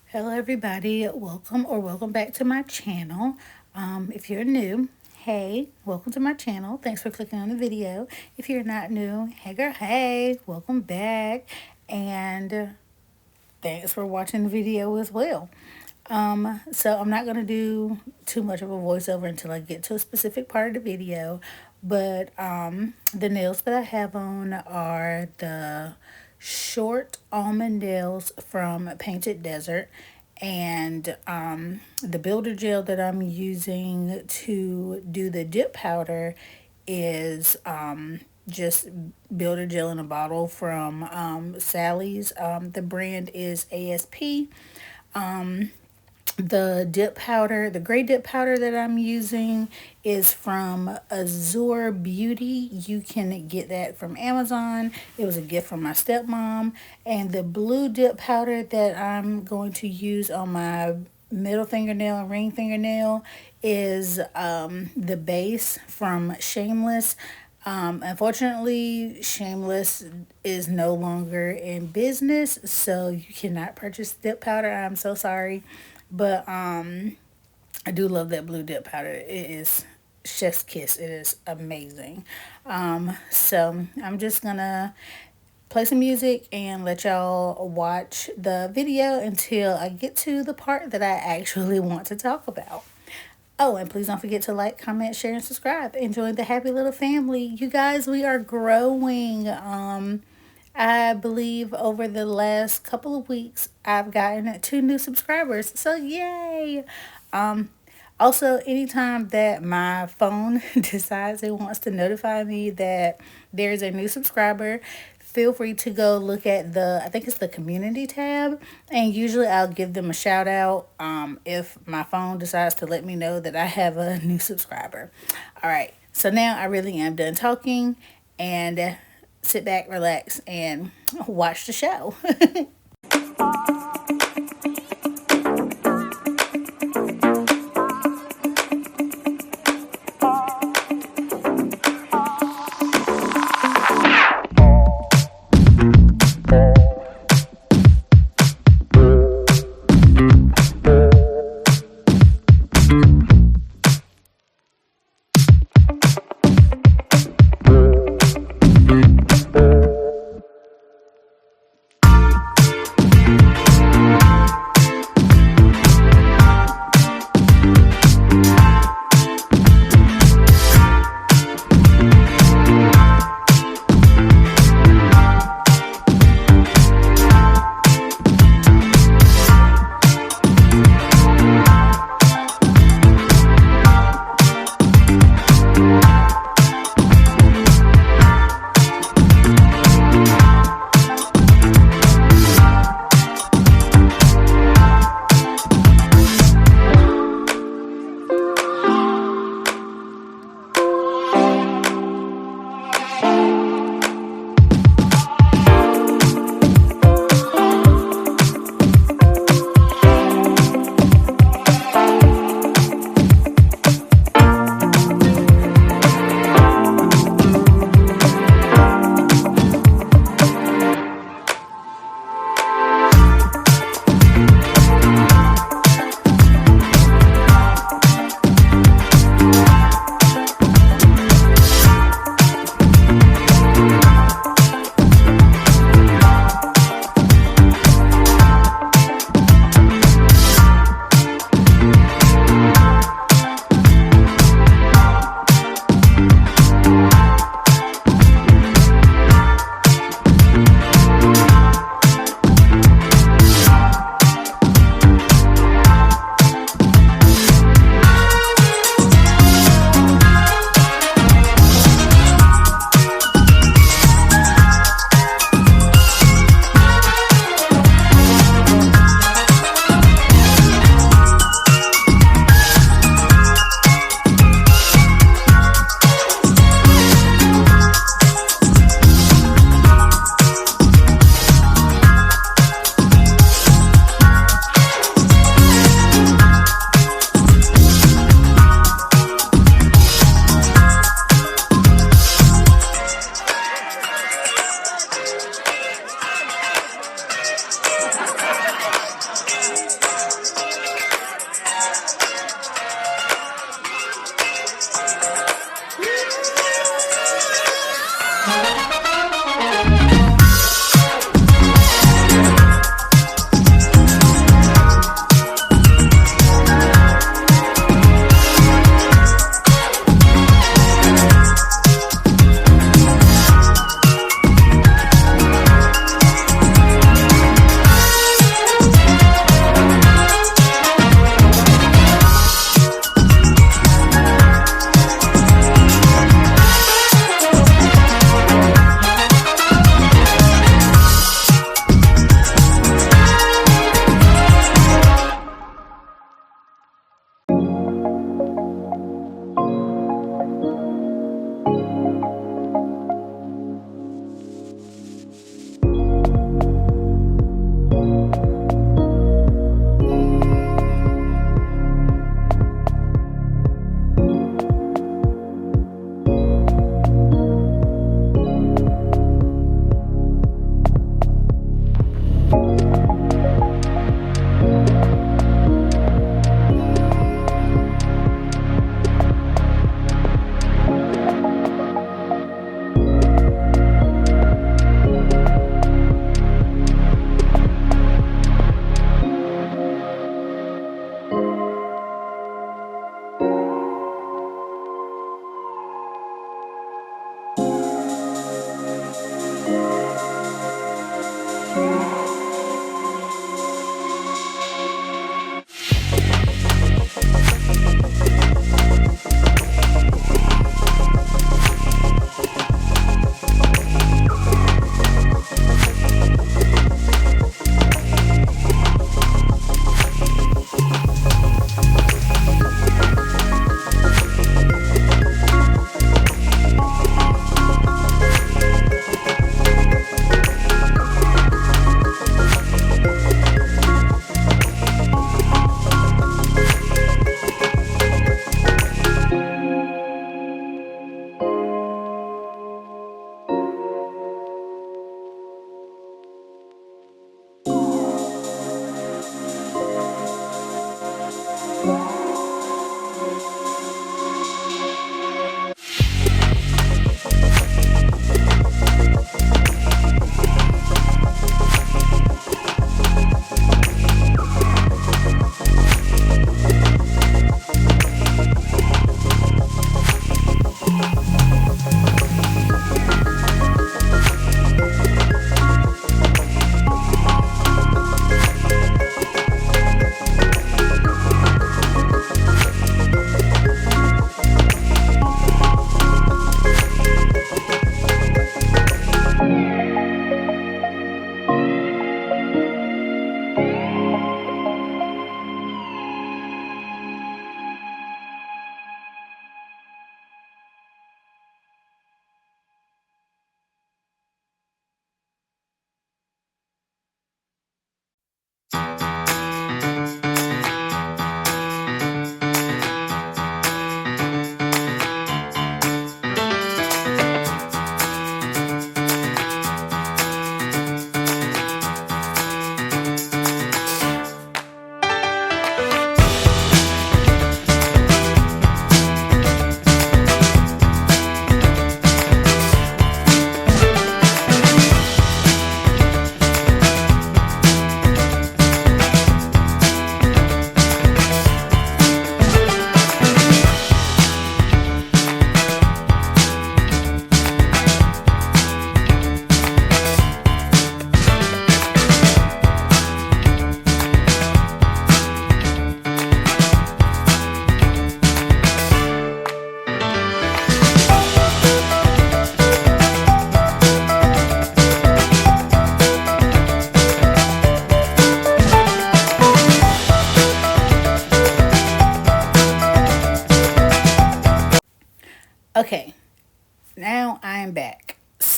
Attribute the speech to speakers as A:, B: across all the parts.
A: Hello everybody, welcome back to my channel. If you're new, hey, welcome to my channel. Thanks for clicking on the video. If you're not new, hey girl, hey, welcome back. And thanks for watching the video as well. So I'm not going to do too much of a voiceover until I get to a specific part of the video. But the nails that I have on are the short almond nails from Painted Desert. And the builder gel that I'm using to do the dip powder is just builder gel in a bottle from Sally's. The brand is ASP. The dip powder, the gray dip powder that I'm using is from Azure Beauty. You can get that from Amazon. It was a gift from my stepmom. And the blue dip powder that I'm going to use on my middle fingernail and ring fingernail is the base from Shameless. Unfortunately, Shameless is no longer in business, so you cannot purchase dip powder. I'm so sorry. But I do love that blue dip powder. It is chef's kiss. It is amazing. So I'm just gonna play some music and let y'all watch the video until I get to the part that I actually want to talk about. Oh, and please don't forget to like, comment, share, and subscribe. Enjoy the happy little family. You guys, we are growing. I believe over the last couple of weeks, I've gotten 2 new subscribers. So, yay! Also, anytime that my phone decides it wants to notify me that there's a new subscriber, feel free to go look at I think it's the community tab. And usually I'll give them a shout out if my phone decides to let me know that I have a new subscriber. All right. So now I really am done talking, and sit back, relax, and watch the show.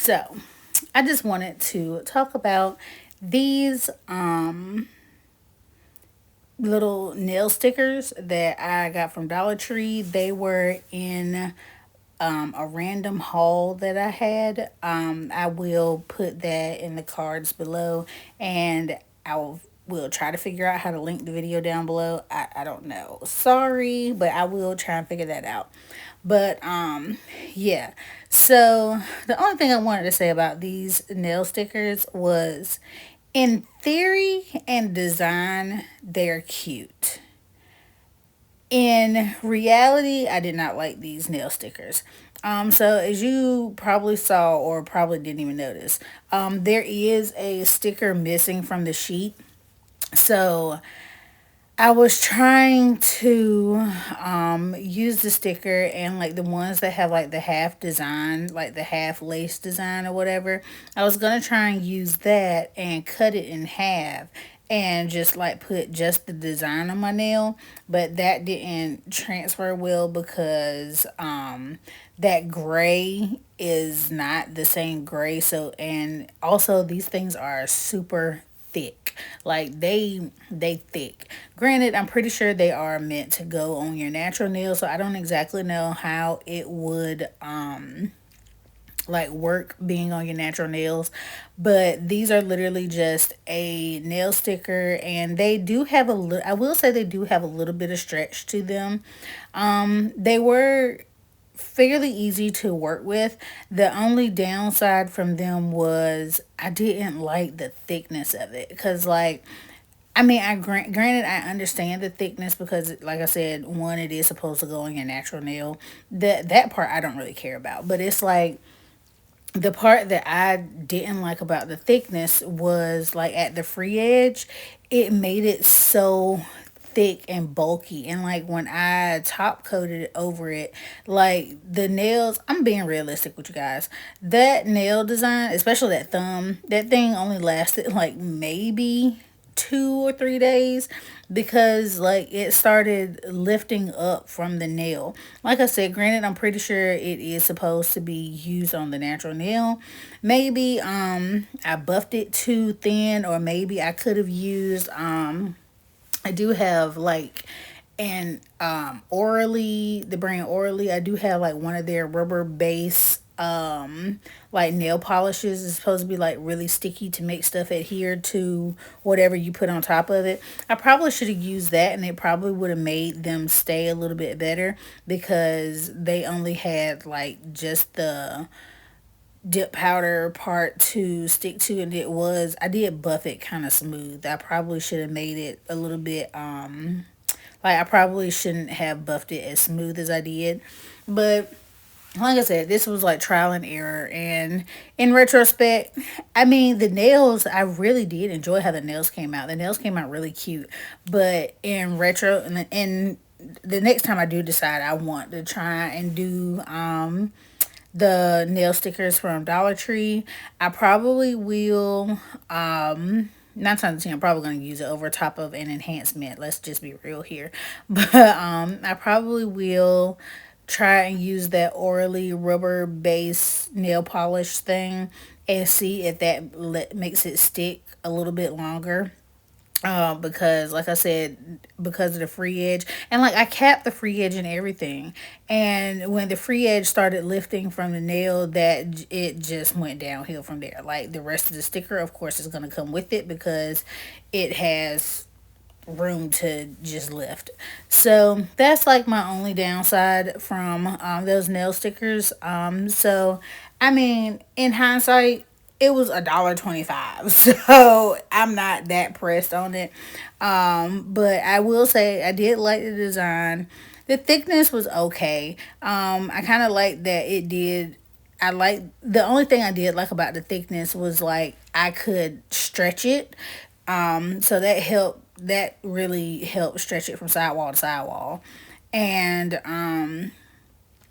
A: So I just wanted to talk about these little nail stickers that I got from Dollar Tree. They were in a random haul that I had. I will put that in the cards below, and will try to figure out how to link the video down below. I don't know. Sorry, but I will try and figure that out. But yeah. So the only thing I wanted to say about these nail stickers was, in theory and design, they're cute. In reality, I did not like these nail stickers. So as you probably saw or probably didn't even notice, there is a sticker missing from the sheet. So I was trying to use the sticker, and like the ones that have like the half design, like the half lace design or whatever. I was gonna try and use that and cut it in half and just like put just the design on my nail, but that didn't transfer well because that gray is not the same gray. So, and also these things are super thick. Like they thick. Granted, I'm pretty sure they are meant to go on your natural nails, so I don't exactly know how it would like work being on your natural nails. But these are literally just a nail sticker, and they do have a little, I will say they do have a little bit of stretch to them. They were fairly easy to work with. The only downside from them was I didn't like the thickness of it, because like, I mean, granted, I understand the thickness because, like I said, one, it is supposed to go on your natural nail. That part I don't really care about, but it's like the part that I didn't like about the thickness was like at the free edge, it made it so thick and bulky. And like when I top coated it over it, like the nails, I'm being realistic with you guys. That nail design, especially that thumb, that thing only lasted like maybe 2 or 3 days because like it started lifting up from the nail. Like I said, granted, I'm pretty sure it is supposed to be used on the natural nail. Maybe I buffed it too thin, or maybe I could have used I do have like and Orally, the brand Orally, I do have like one of their rubber base like nail polishes. Is supposed to be like really sticky to make stuff adhere to whatever you put on top of it. I probably should have used that, and it probably would have made them stay a little bit better because they only had like just the dip powder part to stick to, and I did buff it kind of smooth. I probably should have made it a little bit like I probably shouldn't have buffed it as smooth as I did. But like I said, this was like trial and error. And in retrospect, I mean, the nails, I really did enjoy how the nails came out. The nails came out really cute. But in retro, and the next time I do decide I want to try and do the nail stickers from Dollar Tree, I probably will 9 times out of 10, I'm probably going to use it over top of an enhancement. Let's just be real here. But I probably will try and use that Orally rubber base nail polish thing and see if that makes it stick a little bit longer. Because like I said, because of the free edge, and like I capped the free edge and everything, and when the free edge started lifting from the nail, that it just went downhill from there. Like the rest of the sticker, of course, is going to come with it because it has room to just lift. So that's like my only downside from those nail stickers. So I mean, in hindsight, it was $1.25, so I'm not that pressed on it. But I will say I did like the design. The thickness was okay. I kind of like that it did. I like the only thing I did like about the thickness was like I could stretch it. So that helped. That really helped stretch it from sidewall to sidewall. And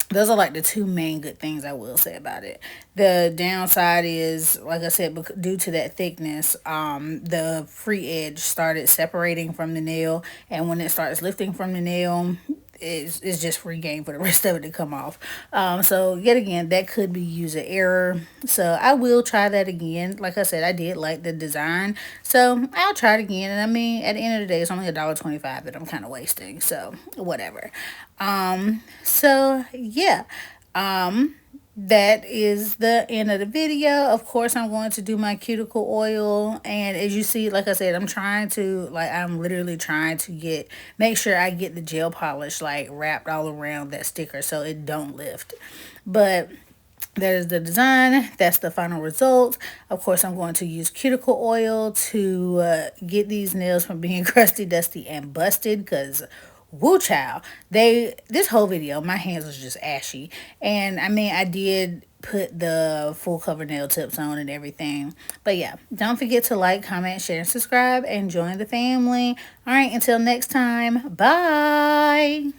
A: those are like the two main good things I will say about it. The downside is, like I said, due to that thickness, the free edge started separating from the nail, and when it starts lifting from the nail, is just free game for the rest of it to come off. So yet again, that could be user error. So I will try that again. Like I said, I did like the design, so I'll try it again. And I mean, at the end of the day, it's only $1.25 that I'm kind of wasting. So whatever. So yeah. That is the end of the video. Of course, I'm going to do my cuticle oil, and as you see, like I said, I'm literally trying to make sure I get the gel polish like wrapped all around that sticker so it don't lift. But that is the design. That's the final result. Of course, I'm going to use cuticle oil to get these nails from being crusty, dusty, and busted, because woo child, this whole video my hands was just ashy. And I mean, I did put the full cover nail tips on and everything. But yeah, don't forget to like, comment, share, and subscribe, and join the family. All right, until next time, bye.